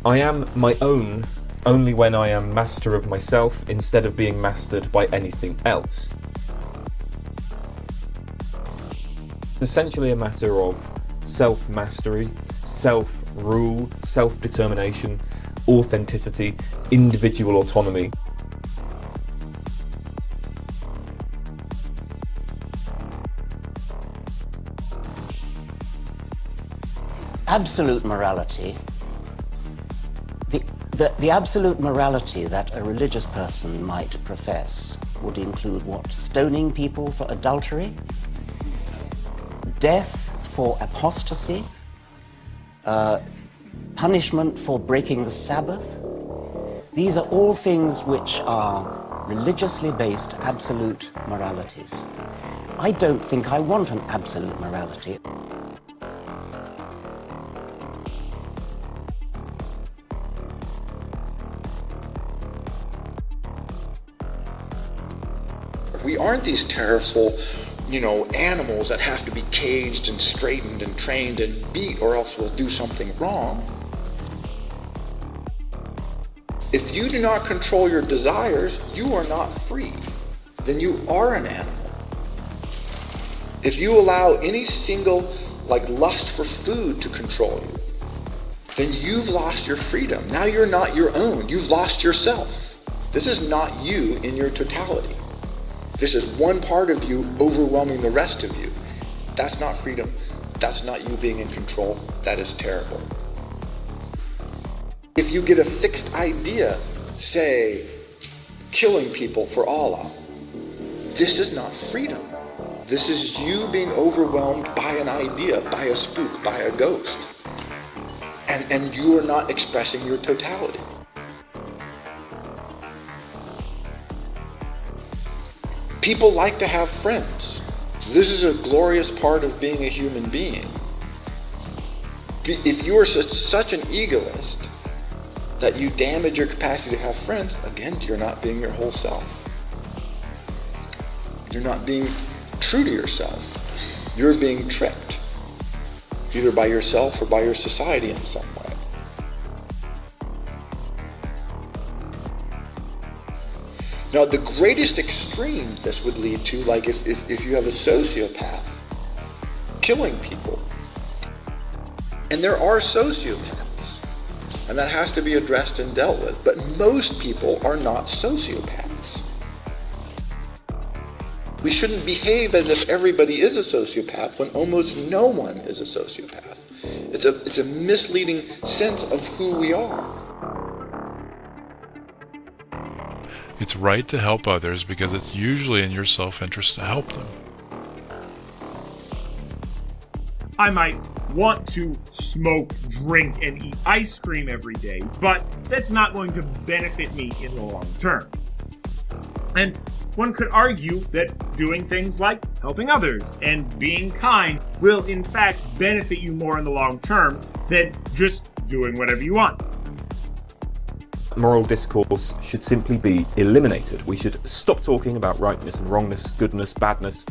I am my own only when I am master of myself instead of being mastered by anything else. It's essentially a matter of self-mastery, self-rule, self-determination, authenticity, individual autonomy. Absolute morality, the absolute morality that a religious person might profess would include what? Stoning people for adultery, death for apostasy, punishment for breaking the Sabbath. These are all things which are religiously based absolute moralities. I don't think I want an absolute morality. We aren't these terrible, animals that have to be caged and straightened and trained and beat or else we'll do something wrong. If you do not control your desires, you are not free. Then you are an animal. If you allow any single, lust for food to control you, then you've lost your freedom. Now you're not your own. You've lost yourself. This is not you in your totality. This is one part of you overwhelming the rest of you. That's not freedom. That's not you being in control. That is terrible. If you get a fixed idea, say, killing people for Allah, this is not freedom. This is you being overwhelmed by an idea, by a spook, by a ghost. And you are not expressing your totality. People like to have friends. This is a glorious part of being a human being. If you are such an egoist that you damage your capacity to have friends, again, you're not being your whole self. You're not being true to yourself. You're being tricked, either by yourself or by your society in some way. Now, the greatest extreme this would lead to, if you have a sociopath killing people, and there are sociopaths, and that has to be addressed and dealt with, but most people are not sociopaths. We shouldn't behave as if everybody is a sociopath when almost no one is a sociopath. It's a misleading sense of who we are. It's right to help others because it's usually in your self-interest to help them. I might want to smoke, drink, and eat ice cream every day, but that's not going to benefit me in the long term. And one could argue that doing things like helping others and being kind will in fact benefit you more in the long term than just doing whatever you want. Moral discourse should simply be eliminated. We should stop talking about rightness and wrongness, goodness, badness.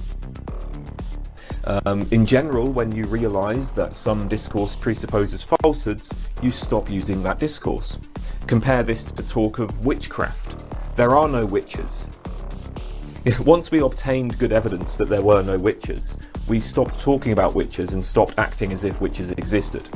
In general, when you realise that some discourse presupposes falsehoods, you stop using that discourse. Compare this to talk of witchcraft. There are no witches. Once we obtained good evidence that there were no witches, we stopped talking about witches and stopped acting as if witches existed.